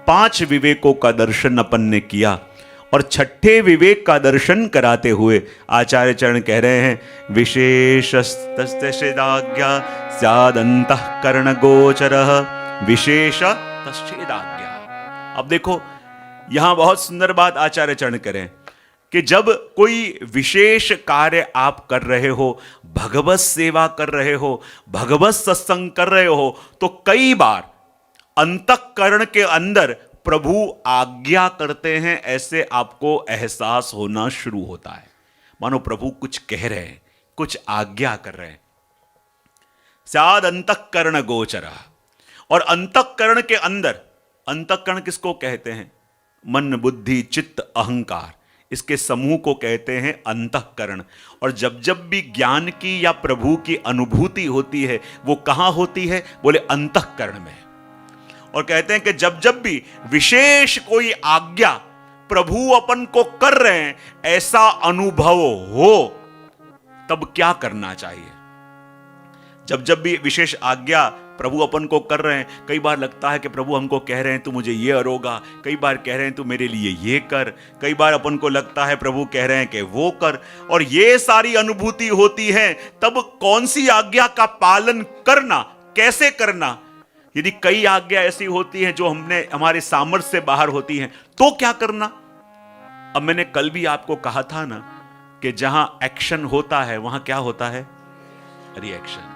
5 विवेकों का दर्शन अपन ने किया और छठे विवेक का दर्शन कराते हुए आचार्य चरण कह रहे हैं विशेषस्तेदाज्ञा स्यादंतःकरण गोचरः विशेष तस्येदाज्ञा। अब देखो यहां बहुत सुंदर बात आचार्य चरण करें कि जब कोई विशेष कार्य आप कर रहे हो, भगवत सेवा कर रहे हो, भगवत सत्संग कर रहे हो, तो कई बार अंतःकरण के अंदर प्रभु आज्ञा करते हैं, ऐसे आपको एहसास होना शुरू होता है। मानो प्रभु कुछ कह रहे हैं, कुछ आज्ञा कर रहे हैं। स्याद अंतःकरण गोचरः। और अंतःकरण के अंदर, अंतःकरण किसको कहते हैं? मन, बुद्धि, चित्त, अहंकार, इसके समूह को कहते हैं अंतःकरण। और जब जब भी ज्ञान की या प्रभु की अनुभूति होती है, वो कहां होती है? बोले अंतःकरण में। और कहते हैं कि जब जब भी विशेष कोई आज्ञा प्रभु अपन को कर रहे हैं, ऐसा अनुभव हो, तब क्या करना चाहिए? जब जब भी विशेष आज्ञा प्रभु अपन को कर रहे हैं, कई बार लगता है कि प्रभु हमको कह रहे हैं तू मुझे ये अरोगा, कई बार कह रहे हैं तू मेरे लिए ये कर, कई बार अपन को लगता है प्रभु कह रहे हैं कि वो कर, और ये सारी अनुभूति होती है, तब कौन सी आज्ञा का पालन करना, कैसे करना? यदि कई आज्ञा ऐसी होती हैं जो हमारे सामर्थ्य से बाहर होती हैं, तो क्या करना? अब मैंने कल भी आपको कहा था ना कि जहां एक्शन होता है वहां क्या होता है? रिएक्शन।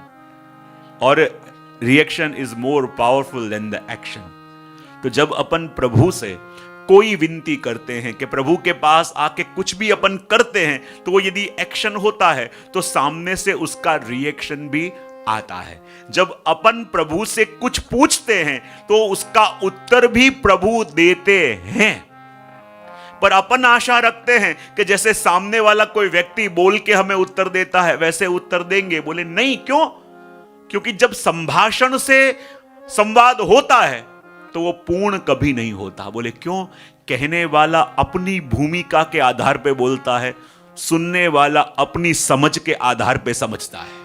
और reaction is more powerful than the action. तो जब अपन प्रभु से कोई विनती करते हैं कि प्रभु के पास आके कुछ भी अपन करते हैं, तो वो यदि एक्शन होता है तो सामने से उसका रिएक्शन भी आता है। जब अपन प्रभु से कुछ पूछते हैं तो उसका उत्तर भी प्रभु देते हैं, पर अपन आशा रखते हैं कि जैसे सामने वाला कोई व्यक्ति बोल के हमें उत्तर देता है वैसे उत्तर देंगे। बोले नहीं, क्यों? क्योंकि जब संभाषण से संवाद होता है तो वो पूर्ण कभी नहीं होता। बोले क्यों? कहने वाला अपनी भूमिका के आधार पे बोलता है, सुनने वाला अपनी समझ के आधार पे समझता है।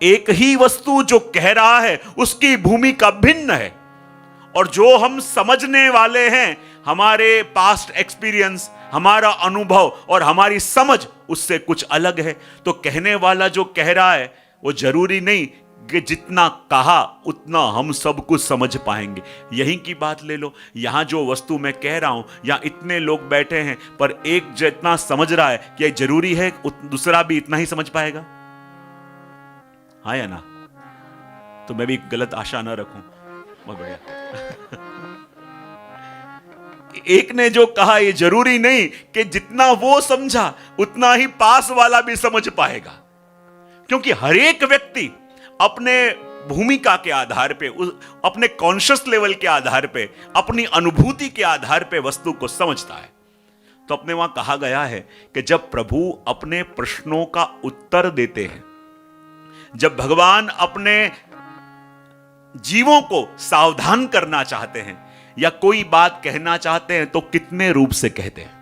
एक ही वस्तु जो कह रहा है उसकी भूमिका भिन्न है, और जो हम समझने वाले हैं, हमारे पास्ट एक्सपीरियंस, हमारा अनुभव और हमारी समझ उससे कुछ अलग है। तो कहने वाला जो कह रहा है वो जरूरी नहीं कि जितना कहा उतना हम सब कुछ समझ पाएंगे। यहीं की बात ले लो, यहां जो वस्तु मैं कह रहा हूं, यहां इतने लोग बैठे हैं, पर एक जितना समझ रहा है, क्या जरूरी है दूसरा भी इतना ही समझ पाएगा? हाँ या ना? तो मैं भी गलत आशा ना रखूं। बहुत बढ़िया। एक ने जो कहा, ये जरूरी नहीं कि जितना वो समझा उतना ही पास वाला भी समझ पाएगा, क्योंकि हर एक व्यक्ति अपने भूमिका के आधार पे, अपने कॉन्शियस लेवल के आधार पे, अपनी अनुभूति के आधार पे वस्तु को समझता है। तो अपने वहां कहा गया है कि जब प्रभु अपने प्रश्नों का उत्तर देते हैं, जब भगवान अपने जीवों को सावधान करना चाहते हैं या कोई बात कहना चाहते हैं, तो कितने रूप से कहते हैं?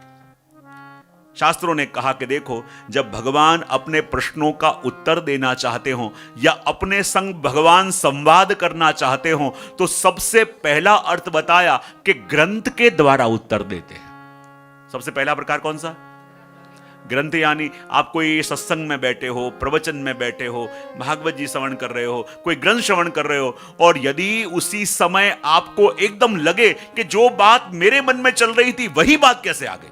शास्त्रों ने कहा कि देखो, जब भगवान अपने प्रश्नों का उत्तर देना चाहते हो या अपने संग भगवान संवाद करना चाहते हो, तो सबसे पहला अर्थ बताया कि ग्रंथ के द्वारा उत्तर देते हैं। सबसे पहला प्रकार कौन सा? ग्रंथ। यानी आप कोई सत्संग में बैठे हो, प्रवचन में बैठे हो, भागवत जी श्रवण कर रहे हो, कोई ग्रंथ श्रवण कर रहे हो, और यदि उसी समय आपको एकदम लगे कि जो बात मेरे मन में चल रही थी वही बात कैसे आ गई,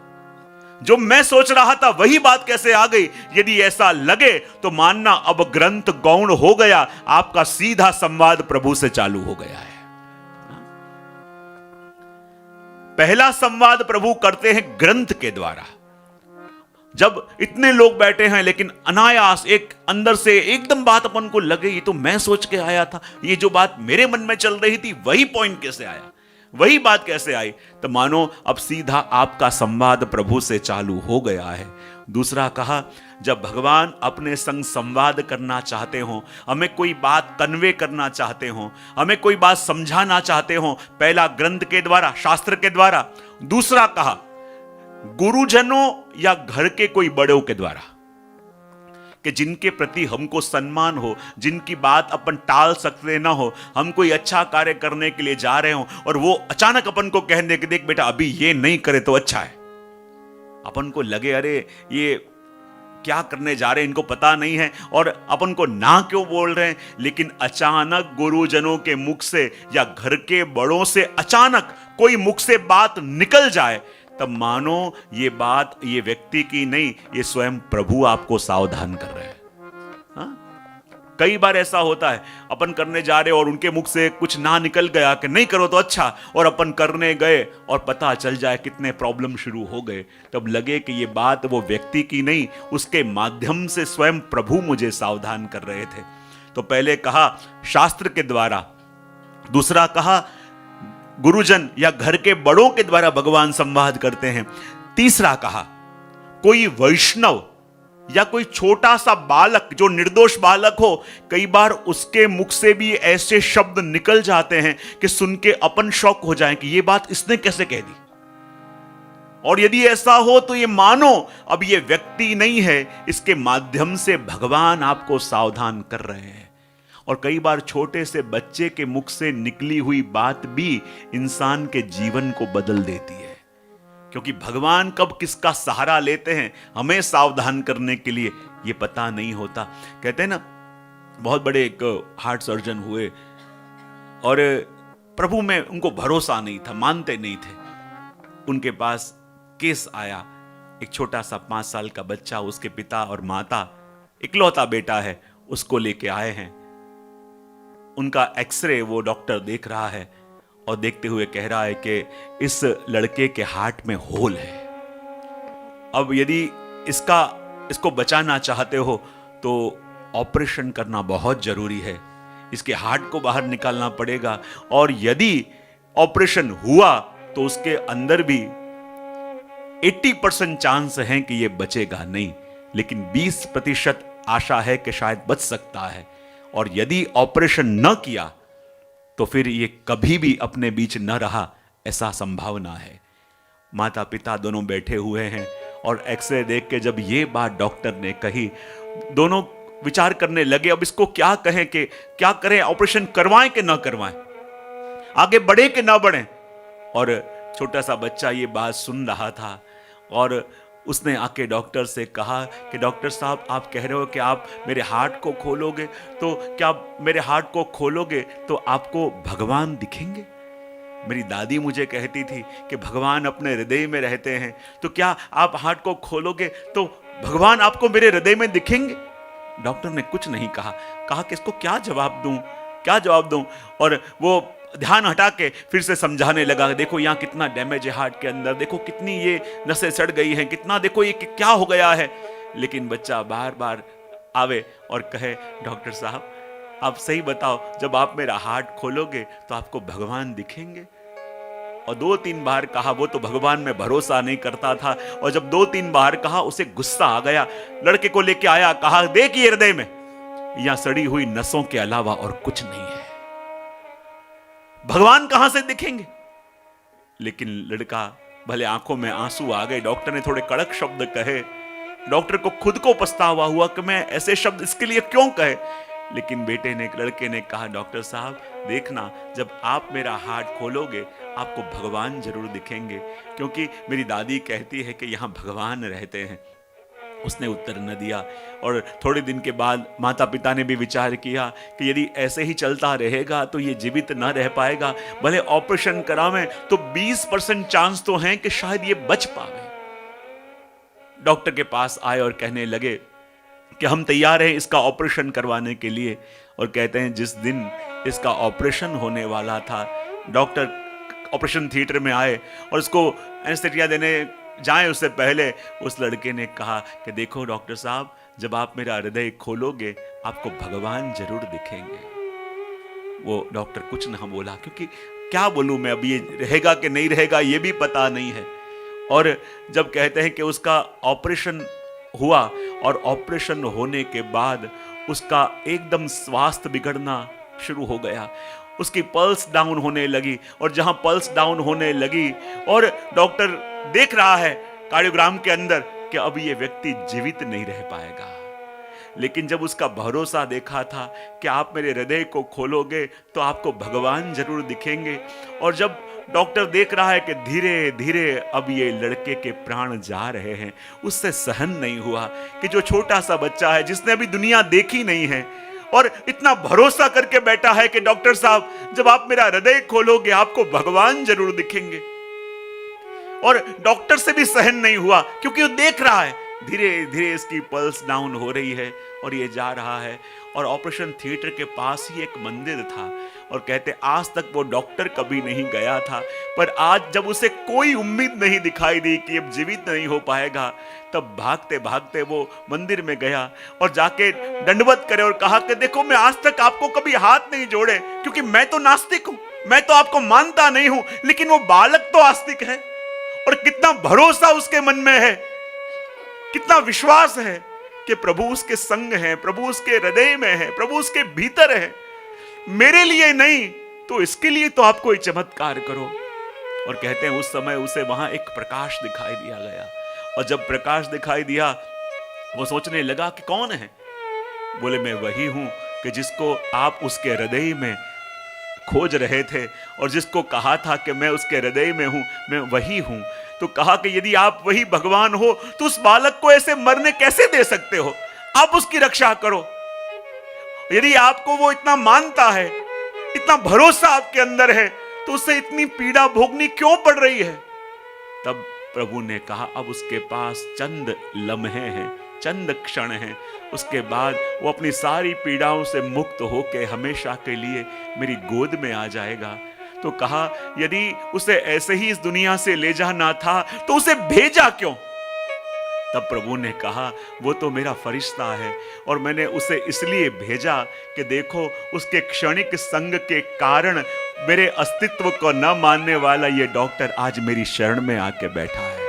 जो मैं सोच रहा था वही बात कैसे आ गई, यदि ऐसा लगे तो मानना अब ग्रंथ गौण हो गया, आपका सीधा संवाद प्रभु से चालू हो गया है। पहला संवाद प्रभु करते हैं ग्रंथ के द्वारा। जब इतने लोग बैठे हैं लेकिन अनायास एक अंदर से एकदम बात अपन को लगे, ये तो मैं सोच के आया था, ये जो बात मेरे मन में चल रही थी वही पॉइंट कैसे आया, वही बात कैसे आई, तो मानो अब सीधा आपका संवाद प्रभु से चालू हो गया है। दूसरा कहा, जब भगवान अपने संग संवाद करना चाहते हो, हमें कोई बात कन्वे करना चाहते हो, हमें कोई बात समझाना चाहते हो, पहला ग्रंथ के द्वारा, शास्त्र के द्वारा। दूसरा कहा गुरुजनों या घर के कोई बड़ों के द्वारा, कि जिनके प्रति हमको सम्मान हो, जिनकी बात अपन टाल सकते ना हो, हम कोई अच्छा कार्य करने के लिए जा रहे हो और वो अचानक अपन को कहने कि देख बेटा अभी ये नहीं करे तो अच्छा है, अपन को लगे अरे ये क्या करने जा रहे हैं, इनको पता नहीं है और अपन को ना क्यों बोल रहे हैं, लेकिन अचानक गुरुजनों के मुख से या घर के बड़ों से अचानक कोई मुख से बात निकल जाए, तब मानो ये बात ये व्यक्ति की नहीं, ये स्वयं प्रभु आपको सावधान कर रहे हैं। हाँ? कई बार ऐसा होता है, अपन करने जा रहे और उनके मुख से कुछ ना निकल गया कि नहीं करो तो अच्छा, और अपन करने गए और पता चल जाए कितने प्रॉब्लम शुरू हो गए, तब लगे कि ये बात वो व्यक्ति की नहीं, उसके माध्यम से स्वयं प्रभु मुझे सावधान कर रहे थे। तो पहले कहा शास्त्र के द्वारा, दूसरा कहा गुरुजन या घर के बड़ों के द्वारा भगवान संवाद करते हैं, तीसरा कहा कोई वैष्णव या कोई छोटा सा बालक जो निर्दोष बालक हो, कई बार उसके मुख से भी ऐसे शब्द निकल जाते हैं कि सुन के अपन शॉक हो जाएं कि ये बात इसने कैसे कह दी। और यदि ऐसा हो तो ये मानो अब ये व्यक्ति नहीं है, इसके माध्यम से भगवान आपको सावधान कर रहे हैं। और कई बार छोटे से बच्चे के मुख से निकली हुई बात भी इंसान के जीवन को बदल देती है, क्योंकि भगवान कब किसका सहारा लेते हैं हमें सावधान करने के लिए ये पता नहीं होता। कहते हैं ना, बहुत बड़े एक हार्ट सर्जन हुए और प्रभु में उनको भरोसा नहीं था, मानते नहीं थे। उनके पास केस आया, एक छोटा सा 5 साल का बच्चा, उसके पिता और माता, इकलौता बेटा है, उसको लेके आए हैं। उनका एक्सरे वो डॉक्टर देख रहा है और देखते हुए कह रहा है कि इस लड़के के हार्ट में होल है। अब यदि इसको बचाना चाहते हो तो ऑपरेशन करना बहुत जरूरी है, इसके हार्ट को बाहर निकालना पड़ेगा, और यदि ऑपरेशन हुआ तो उसके अंदर भी 80% चांस है कि ये बचेगा नहीं, लेकिन 20% आशा है कि शायद बच सकता है। और यदि ऑपरेशन न किया तो फिर ये कभी भी अपने बीच न रहा, ऐसा संभावना है। माता पिता दोनों बैठे हुए हैं और एक्सरे देख के जब ये बात डॉक्टर ने कही, दोनों विचार करने लगे अब इसको क्या कहें, कि क्या करें, ऑपरेशन करवाएं कि ना करवाएं, आगे बढ़े कि ना बढ़े। और छोटा सा बच्चा ये बात सुन रहा था और उसने आके डॉक्टर से कहा कि डॉक्टर साहब आप कह रहे हो कि आप मेरे हार्ट को खोलोगे, तो क्या मेरे हार्ट को खोलोगे तो आपको भगवान दिखेंगे? मेरी दादी मुझे कहती थी कि भगवान अपने हृदय में रहते हैं, तो क्या आप हार्ट को खोलोगे तो भगवान आपको मेरे हृदय में दिखेंगे? डॉक्टर ने कुछ नहीं कहा कि इसको क्या जवाब दूं। और वो ध्यान हटा के फिर से समझाने लगा, देखो यहाँ कितना डैमेज है हार्ट के अंदर, देखो कितनी ये नसें सड़ गई हैं, कितना देखो ये क्या हो गया है। लेकिन बच्चा बार बार आवे और कहे, डॉक्टर साहब आप सही बताओ, जब आप मेरा हार्ट खोलोगे तो आपको भगवान दिखेंगे? और 2-3 बार कहा, वो तो भगवान में भरोसा नहीं करता था, और जब 2-3 बार कहा उसे गुस्सा आ गया, लड़के को लेके आया, कहा देखिए हृदय में यहां सड़ी हुई नसों के अलावा और कुछ नहीं है, भगवान कहां से दिखेंगे? लेकिन लड़का, भले आंखों में आंसू आ गए, डॉक्टर ने थोड़े कड़क शब्द कहे, डॉक्टर को खुद को पछतावा हुआ कि मैं ऐसे शब्द इसके लिए क्यों कहे। लेकिन लड़के ने कहा, डॉक्टर साहब देखना, जब आप मेरा हार्ट खोलोगे आपको भगवान जरूर दिखेंगे, क्योंकि मेरी दादी कहती है कि यहाँ भगवान रहते हैं। उसने उत्तर न दिया। और थोड़े दिन के बाद माता पिता ने भी विचार किया कि यदि ऐसे ही चलता रहेगा तो ये जीवित न रह पाएगा, भले ऑपरेशन करावें तो 20% चांस तो हैं कि शायद ये बच पावे। डॉक्टर के पास आए और कहने लगे कि हम तैयार हैं इसका ऑपरेशन करवाने के लिए। और कहते हैं जिस दिन इसका ऑपरेशन होने वाला था, डॉक्टर ऑपरेशन थिएटर में आए और इसको एनेस्थेसिया देने जाएं उससे पहले उस लड़के ने कहा कि देखो डॉक्टर साहब, जब आप मेरा हृदय खोलोगे आपको भगवान जरूर दिखेंगे। वो डॉक्टर कुछ ना बोला, क्योंकि क्या बोलूं मैं, अब ये रहेगा कि नहीं रहेगा ये भी पता नहीं है। और जब कहते हैं कि उसका ऑपरेशन हुआ और ऑपरेशन होने के बाद उसका एकदम स्वास्थ्य बिगड़ना शुरू हो गया, उसकी पल्स डाउन होने लगी। और जहां पल्स डाउन होने लगी और डॉक्टर देख रहा है कार्डियोग्राम के अंदर कि अब ये व्यक्ति जीवित नहीं रह पाएगा, लेकिन जब उसका भरोसा देखा था कि आप मेरे हृदय को खोलोगे तो आपको भगवान जरूर दिखेंगे, और जब डॉक्टर देख रहा है कि धीरे धीरे अब ये लड़के के प्राण जा रहे हैं, उससे सहन नहीं हुआ कि जो छोटा सा बच्चा है जिसने अभी दुनिया देखी नहीं है और इतना भरोसा करके बैठा है कि डॉक्टर साहब जब आप मेरा हृदय खोलोगे आपको भगवान जरूर दिखेंगे, और डॉक्टर से भी सहन नहीं हुआ क्योंकि वो देख रहा है धीरे धीरे इसकी पल्स डाउन हो रही है और ये जा रहा है। और ऑपरेशन थिएटर के पास ही एक मंदिर था, और कहते आज तक वो डॉक्टर कभी नहीं गया था, पर आज जब उसे कोई उम्मीद नहीं दिखाई दी कि अब जीवित नहीं हो पाएगा, तब भागते भागते वो मंदिर में गया और जाके दंडवत करे और कहा कि देखो मैं आज तक आपको कभी हाथ नहीं जोड़े क्योंकि मैं तो नास्तिक हूं, मैं तो आपको मानता नहीं हूं, लेकिन वो बालक तो आस्तिक है। और कितना भरोसा उसके मन में है, कितना विश्वास है कि प्रभु उसके संग है, प्रभु उसके हृदय में है, प्रभु उसके भीतर है। मेरे लिए नहीं तो इसके लिए तो आप कोई चमत्कार करो। और कहते हैं उस समय उसे वहां एक प्रकाश दिखाई दिया गया, और जब प्रकाश दिखाई दिया वो सोचने लगा कि कौन है। बोले मैं वही हूं कि जिसको आप उसके हृदय में खोज रहे थे और जिसको कहा था कि मैं उसके हृदय में हूं, मैं वही हूं। तो कहा कि यदि आप वही भगवान हो तो उस बालक को ऐसे मरने कैसे दे सकते हो, आप उसकी रक्षा करो। यदि आपको वो इतना मानता है, इतना भरोसा आपके अंदर है, तो उसे इतनी पीड़ा भोगनी क्यों पड़ रही है। तब प्रभु ने कहा अब उसके पास चंद लम्हे हैं, चंद क्षण हैं, उसके बाद वो अपनी सारी पीड़ाओं से मुक्त होकर हमेशा के लिए मेरी गोद में आ जाएगा। तो कहा यदि उसे ऐसे ही इस दुनिया से ले जाना था तो उसे भेजा क्यों। तब प्रभु ने कहा वो तो मेरा फरिश्ता है और मैंने उसे इसलिए भेजा कि देखो उसके क्षणिक संग के कारण मेरे अस्तित्व को न मानने वाला ये डॉक्टर आज मेरी शरण में आके बैठा है।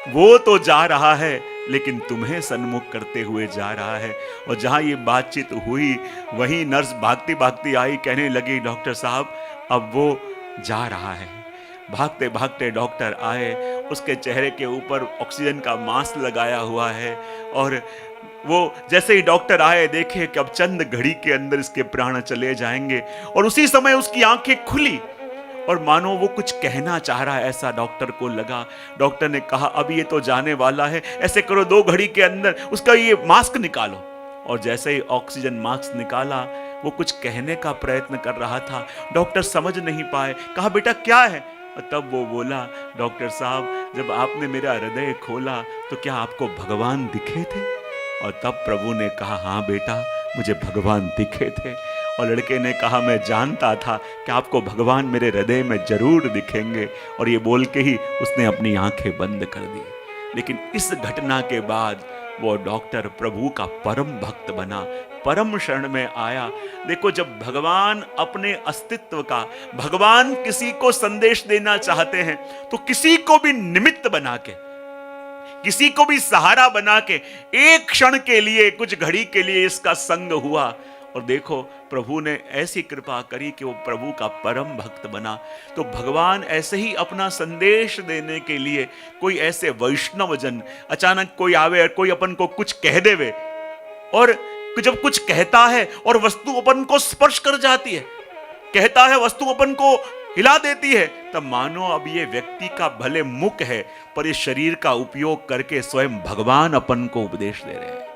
वो तो जा रहा है लेकिन तुम्हें सन्मुख करते हुए जा रहा है। और जहां ये बातचीत हुई वहीं नर्स भागती भागती आई, कहने लगी डॉक्टर साहब अब वो जा रहा है। भागते भागते डॉक्टर आए, उसके चेहरे के ऊपर ऑक्सीजन का मास्क लगाया हुआ है, और वो जैसे ही डॉक्टर आए देखे कि अब चंद घड़ी के अंदर इसके प्राण चले जाएंगे, और उसी समय उसकी आंखें खुली और मानो वो कुछ कहना चाह रहा है ऐसा डॉक्टर को लगा। डॉक्टर ने कहा अब ये तो जाने वाला है, ऐसे करो 2 घड़ी के अंदर उसका ये मास्क निकालो। और जैसे ही ऑक्सीजन मास्क निकाला वो कुछ कहने का प्रयत्न कर रहा था, डॉक्टर समझ नहीं पाए, कहा बेटा क्या है। और तब वो बोला डॉक्टर साहब जब आपने मेरा हृदय खोला तो क्या आपको भगवान दिखे थे। और तब प्रभु ने कहा हाँ बेटा मुझे भगवान दिखे थे। और लड़के ने कहा मैं जानता था कि आपको भगवान मेरे हृदय में जरूर दिखेंगे। और ये बोल के ही उसने अपनी आंखें बंद कर दी। लेकिन इस घटना के बाद वो डॉक्टर प्रभु का परम भक्त बना, परम शरण में आया। देखो जब भगवान अपने अस्तित्व का, भगवान किसी को संदेश देना चाहते हैं तो किसी को भी निमित्त बना के, किसी को भी सहारा बना के, एक क्षण के लिए, कुछ घड़ी के लिए इसका संग हुआ। और देखो प्रभु ने ऐसी कृपा करी कि वो प्रभु का परम भक्त बना। तो भगवान ऐसे ही अपना संदेश देने के लिए कोई ऐसे वैष्णव जन, अचानक कोई आवे और कोई अपन को कुछ कह देवे, और जब कुछ कहता है और वस्तु अपन को स्पर्श कर जाती है, कहता है वस्तु अपन को हिला देती है, तब मानो अब ये व्यक्ति का भले मुख है पर इस शरीर का उपयोग करके स्वयं भगवान अपन को उपदेश दे रहे हैं।